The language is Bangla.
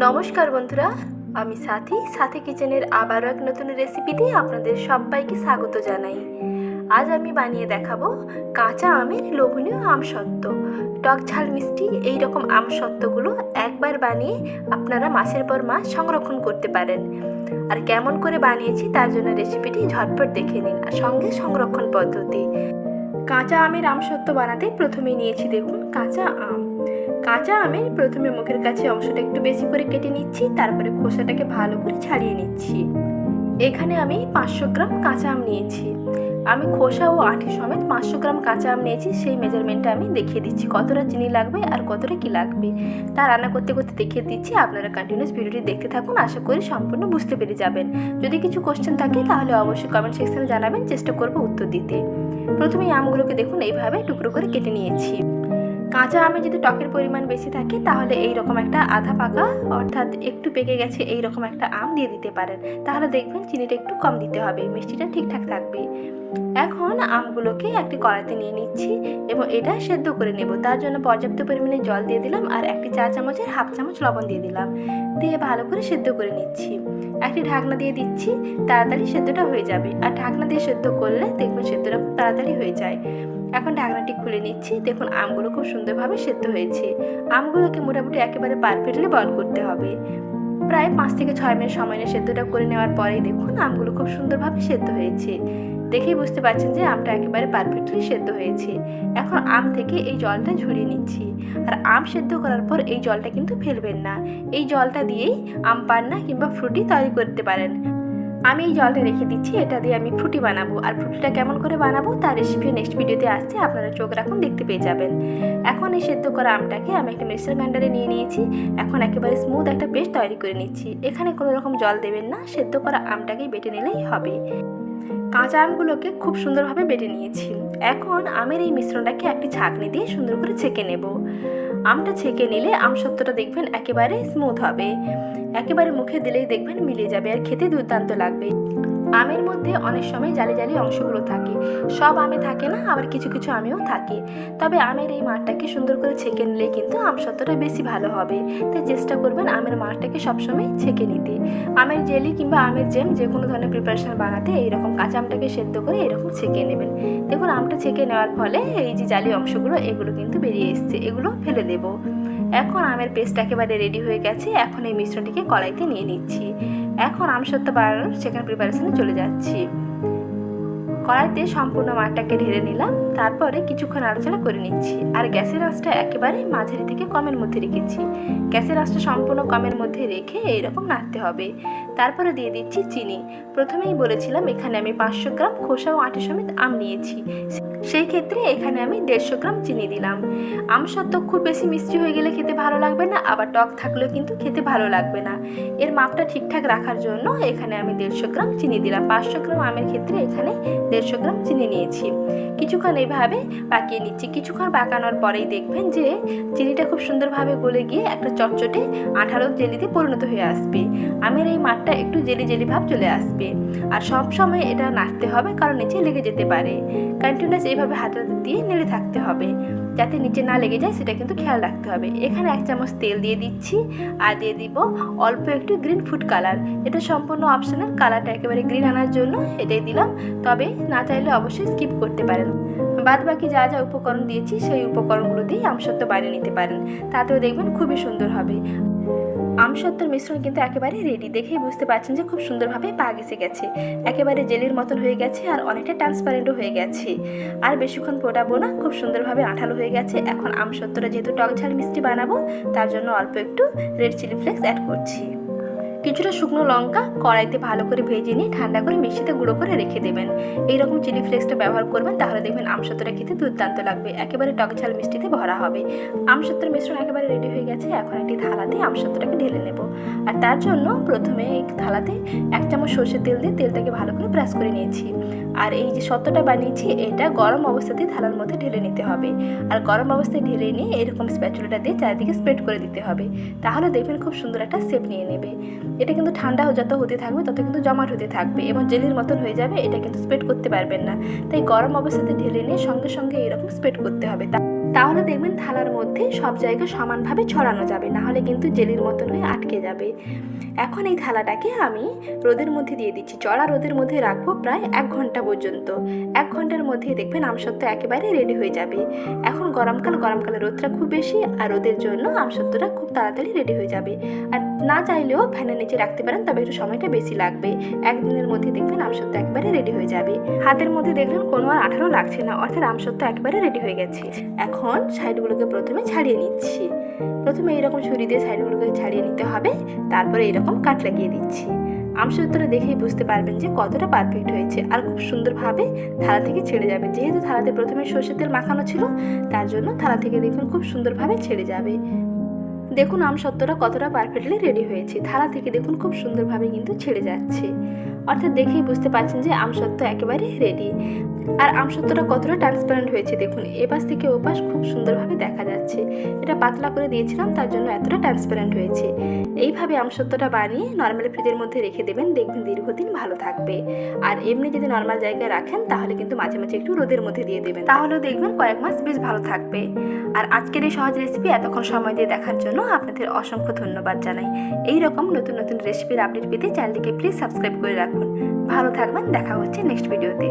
নমস্কার বন্ধুরা, আমি সাথী কিচেনের আবারও এক নতুন রেসিপিতে আপনাদের সবাইকে স্বাগত জানাই। আজ আমি বানিয়ে দেখাবো কাঁচা আমের লোভনীয় আমসত্ত্ব। টক ঝাল মিষ্টি এই রকম আমসত্ত্বগুলো একবার বানিয়ে আপনারা মাসের পর মাস সংরক্ষণ করতে পারেন। আর কেমন করে বানিয়েছি তার জন্য রেসিপিটি ঝটপট দেখে নিন, আর সঙ্গে সংরক্ষণ পদ্ধতি। কাঁচা আমের আমসত্ত্ব বানাতে প্রথমেই নিয়েছি দেখুন কাঁচা আম। কাঁচা আমের প্রথমে মুখের কাছে অংশটা একটু বেশি করে কেটে নিচ্ছি, তারপরে খোসাটাকে ভালো করে ছাড়িয়ে নিচ্ছি। এখানে আমি 500 গ্রাম কাঁচা আম নিয়েছি। আমি খোসা ও আঁটি সমেত 500 গ্রাম কাঁচা আম নিয়েছি। সেই মেজারমেন্টটা আমি দেখিয়ে দিচ্ছি, কতটা চিনি লাগবে আর কতটা কি লাগবে তা রান্না করতে করতে দেখিয়ে দিচ্ছি। আপনারা কন্টিনিউয়াস ভিডিওটি দেখতে থাকুন, আশা করি সম্পূর্ণ বুঝতে পেরে যাবেন। যদি কিছু কোশ্চেন থাকে তাহলে অবশ্যই কমেন্ট সেকশনে জানাবেন, চেষ্টা করব উত্তর দিতে। প্রথমেই আমগুলোকে দেখুন এইভাবে টুকরো করে কেটে নিয়েছি। কাঁচা আমে যদি টকের পরিমাণ বেশি থাকে তাহলে এই রকম একটা আধা পাকা অর্থাৎ একটু পেকে গেছে এই রকম একটা আম দিয়ে দিতে পারেন, তাহলে দেখবেন চিনিটা একটু কম দিতে হবে, মিষ্টিটা ঠিকঠাক থাকবে। এখন আমগুলোকে একটি কড়াইতে নিয়ে নিচ্ছি এবং এটা সেদ্ধ করে নেব। তার জন্য পর্যাপ্ত পরিমাণে জল দিয়ে দিলাম আর একটি চা চামচের হাফ চামচ লবণ দিয়ে দিলাম, দিয়ে ভালো করে সেদ্ধ করে নিচ্ছি। একটি ঢাকনা দিয়ে দিচ্ছি, তাড়াতাড়ি সেদ্ধটা হয়ে যাবে। আর ঢাকনা দিয়ে সেদ্ধ করলে দেখবেন সেদ্ধটা খুব তাড়াতাড়ি হয়ে যায়। এখন ঢাকনাটি খুলে নিচ্ছি, দেখুন আমগুলো খুব সুন্দরভাবে সেদ্ধ হয়েছে। আমগুলোকে মোটামুটি একেবারে পারফেক্টলি বয়েল করতে হবে। প্রায় 5 থেকে 6 মিনিট সময় নিয়ে সেদ্ধটা করে নেওয়ার পরেই দেখুন আমগুলো খুব সুন্দরভাবে সেদ্ধ হয়েছে। দেখেই বুঝতে পারছেন যে আমটা একেবারে পারফেক্টলি সেদ্ধ হয়েছে। এখন আম থেকে এই জলটা ঝরিয়ে নিচ্ছি। আর আম সেদ্ধ করার পর এই জলটা কিন্তু ফেলবেন না, এই জলটা দিয়েই আম পান্না কিংবা ফ্রুটি তৈরি করতে পারেন। আমি এই জলটা রেখে দিচ্ছি, এটা দিয়ে আমি ফ্রুটি বানাবো। আর ফ্রুটিটা কেমন করে বানাবো তার রেসিপি নেক্সট ভিডিওতে আসছে, আপনারা চোখ রাখুন, দেখতে পেয়ে যাবেন। এখন এই সেদ্ধ করা আমটাকে আমি একটা মিক্সার গ্রাইন্ডারে নিয়ে নিয়েছি। এখন একেবারে স্মুথ একটা পেস্ট তৈরি করে নিচ্ছি। এখানে কোনো রকম জল দেবেন না, সেদ্ধ করা আমটাকেই বেটে নিলেই হবে। কাঁচা আমগুলোকে খুব সুন্দরভাবে বেটে নিয়েছি। এখন আমের এই মিশ্রণটাকে একটি ছাঁকনি দিয়ে সুন্দর করে ছেঁকে নেব। আমটা ছেঁকে নিলে আমসত্ত্বটা দেখবেন একেবারে স্মুথ হবে, একেবারে মুখে দিলেই দেখবেন মিলে যাবে আর খেতে দুর্দান্ত লাগবে। আমের মধ্যে অনেক সময় জালি জালি অংশগুলো থাকে, সব আমে থাকে না, আবার কিছু কিছু আমেও থাকে। তবে আমের এই মাঠটাকে সুন্দর করে ছেঁকে নিলে কিন্তু আমসত্ত্বটা বেশি ভালো হবে। তাই চেষ্টা করবেন আমের মাঠটাকে সবসময় ছেঁকে নিতে। আমের জেলি কিংবা আমের জ্যাম যে কোনো ধরনের প্রিপারেশন বানাতে এইরকম কাঁচা আমটাকে সেদ্ধ করে এরকম ছেঁকে নেবেন। দেখুন আমটা ছেঁকে নেওয়ার ফলে এই যে জালি অংশগুলো এগুলো কিন্তু বেরিয়ে এসছে, এগুলো ফেলে দেব। এখন আমের পেস্ট একেবারে রেডি হয়ে গেছে। এখন এই মিশ্রণটিকে কড়াইতে নিয়ে নিচ্ছি। এখন আমসত্ত্ব বানানোর সেকেন্ড প্রিপারেশনে চলে যাচ্ছি। কড়াইতে সম্পূর্ণ মাঠটাকে ঢেলে নিলাম, তারপরে কিছুক্ষণ আলোচনা করে নিচ্ছি। আর গ্যাসের আঁচটা একেবারে মাঝারি থেকে কমের মধ্যে রেখেছি। গ্যাসের আঁচটা সম্পূর্ণ কমের মধ্যে রেখে এইরকম নাড়তে হবে। তারপরে দিয়ে দিচ্ছি চিনি। প্রথমেই বলেছিলাম এখানে আমি 500 গ্রাম খোসা ও আঁটি সমেত আম নিয়েছি, সেই ক্ষেত্রে এখানে আমি 150 গ্রাম চিনি দিলাম। আমসত্ত্ব খুব বেশি মিষ্টি হয়ে গেলে খেতে ভালো লাগবে না, আবার টক থাকলেও কিন্তু খেতে ভালো লাগবে না। এর মাপটা ঠিকঠাক রাখার জন্য এখানে আমি 150 গ্রাম চিনি দিলাম। 500 গ্রাম আমের ক্ষেত্রে এখানে 150 গ্রাম চিনি নিয়েছি। কিছুক্ষণ এইভাবে পাকিয়ে নিচ্ছি। কিছুক্ষণ পাকানোর পরেই দেখবেন যে চিনিটা খুব সুন্দরভাবে গলে গিয়ে একটা চটচটে আঠালো জেলিতে পরিণত হয়ে আসবে। আমের এই মাঠটা একটু জেলি জেলি ভাব চলে আসবে। আর সব সময় এটা নাড়তে হবে, কারণ নিচে লেগে যেতে পারে। কন্টিনিউয়াস এইভাবে হাতে দিয়ে নেড়ে থাকতে হবে, যাতে নিচে না লেগে যায় সেটা কিন্তু খেয়াল রাখতে হবে। এখানে 1 চামচ তেল দিয়ে দিচ্ছি আর দিয়ে দিব অল্প একটু গ্রিন ফুড কালার। এটা সম্পূর্ণ অপশনাল, কালারটা একেবারে গ্রিন আনার জন্য এটাই দিলাম, তবে না চাইলে অবশ্যই স্কিপ করতে পারেন। বাদ বাকি যা যা উপকরণ দিয়েছি সেই উপকরণগুলো দিয়ে আমসত্ত্ব বানিয়ে নিতে পারেন, তাতেও দেখবেন খুবই সুন্দর হবে। আমসত্ত্বর মিশ্রণ কিন্তু একেবারে রেডি। দেখেই বুঝতে পারছেন যে খুব সুন্দরভাবে পাক এসে গেছে, একেবারে জেলির মতন হয়ে গেছে আর অনেকটা ট্রান্সপারেন্টও হয়ে গেছে। আর বেশিক্ষণ ফোটাবো না, খুব সুন্দরভাবে আঠালো হয়ে গেছে। এখন আমসত্ত্বটা যেহেতু টক ঝাল মিষ্টি বানাবো তার জন্য অল্প একটু রেড চিলি ফ্লেক্স অ্যাড করছি। কিছুটা শুকনো লঙ্কা কড়াইতে ভালো করে ভেজে নিয়ে ঠান্ডা করে মিক্সিতে গুঁড়ো করে রেখে দেবেন। এইরকম চিলি ফ্লেক্সটা ব্যবহার করবেন, তাহলে দেখবেন আমসত্ত্বটা খেতে দুর্দান্ত লাগবে, একেবারে টক ঝাল মিষ্টিতে ভরা হবে। আমসত্ত্বের মিশ্রণ একেবারে রেডি হয়ে গেছে। এখন একটি থালাতে আমসত্ত্বটাকে ঢেলে নেব। আর তার জন্য প্রথমে এই থালাতে 1 চামচ সরষের তেল দিয়ে তেলটাকে ভালো করে ব্রাশ করে নিয়েছি। আর এই যে সত্ত্বটা বানিয়েছি এটা গরম অবস্থাতেই থালার মধ্যে ঢেলে নিতে হবে। আর গরম অবস্থায় ঢেলে নিয়ে এরকম স্প্যাচুলাটা দিয়ে চারিদিকে স্প্রেড করে দিতে হবে, তাহলে দেখবেন খুব সুন্দর একটা শেপ নিয়ে নেবে। এটা কিন্তু ঠান্ডা যত হতে থাকবে তত কিন্তু জমাট হতে থাকবে এবং জেলির মতন হয়ে যাবে, এটা কিন্তু স্প্রেড করতে পারবেন না। তাই গরম অবস্থাতে ঢেলে নিয়ে সঙ্গে সঙ্গে এরকম স্প্রেড করতে হবে। তাহলে দেখবেন থালার মধ্যে সব জায়গায় সমানভাবে ছড়ানো যাবে, না হলে কিন্তু জেলির মতন হয়ে আটকে যাবে। এখন এই থালাটাকে আমি রোদের মধ্যে দিয়ে দিচ্ছি, চড়া রোদের মধ্যে রাখবো প্রায় 1 ঘন্টা পর্যন্ত। 1 ঘন্টার মধ্যেই দেখবেন আমসত্ত্ব একেবারে রেডি হয়ে যাবে। এখন গরমকালে রোদটা খুব বেশি, আর রোদের জন্য আমসত্ত্বটা খুব তাড়াতাড়ি রেডি হয়ে যাবে। আর না চাইলেও ফ্যানের নিচে রাখতে পারেন, তবে একটু সময়টা বেশি লাগবে। 1 দিনের মধ্যে দেখবেন আমসত্ত্ব একেবারে রেডি হয়ে যাবে। হাতের মধ্যে দেখবেন কোনো আর আঠালো লাগছে না, অর্থাৎ আমসত্ত্ব একেবারে রেডি হয়ে গেছে। এখন সাইডগুলোকে প্রথমে ছাড়িয়ে নিচ্ছি। প্রথমে এইরকম ছুরি দিয়ে সাইডগুলোকে ছাড়িয়ে নিতে হবে, তারপরে এইরকম কাট লাগিয়ে দিচ্ছি। আমসত্ত্বটা দেখেই বুঝতে পারবেন যে কতটা পারফেক্ট হয়েছে, আর খুব সুন্দরভাবে থালা থেকে ছেড়ে যাবে। যেহেতু থালাতে প্রথমে সর্ষের তেল মাখানো ছিল, তার জন্য থালা থেকে দেখুন খুব সুন্দরভাবে ছেড়ে যাবে। দেখুন আমসত্ত্বটা কতটা পারফেক্টলি রেডি হয়েছে, থালা থেকে দেখুন খুব সুন্দরভাবে কিন্তু ছেড়ে যাচ্ছে। অর্থাৎ দেখেই বুঝতে পারছেন যে আমসত্ত্ব একেবারে রেডি। আর আমসত্ত্বটা কতটা ট্রান্সপারেন্ট হয়েছে দেখুন, এপাশ থেকে ওপাশ খুব সুন্দরভাবে দেখা যাচ্ছে। এটা পাতলা করে দিয়েছিলাম, তার জন্য এতটা ট্রান্সপারেন্ট হয়েছে। এইভাবে আমসত্ত্বটা বানিয়ে নর্মাল ফ্রিজের মধ্যে রেখে দেবেন, দেখবেন দীর্ঘদিন ভালো থাকবে। আর এমনি যদি নর্মাল জায়গায় রাখেন তাহলে কিন্তু মাঝে মাঝে একটু রোদের মধ্যে দিয়ে দেবেন, তাহলেও দেখবেন কয়েক মাস বেশ ভালো থাকবে। আর আজকের এই সহজ রেসিপি এতক্ষণ সময় দিয়ে দেখার জন্য আপনাদের অসংখ্য ধন্যবাদ জানাই। এইরকম নতুন নতুন রেসিপির আপডেট পেতে চ্যানেলটিকে প্লিজ সাবস্ক্রাইব করে রাখুন। ভালো থাকবেন, দেখা হচ্ছে নেক্সট ভিডিওতে।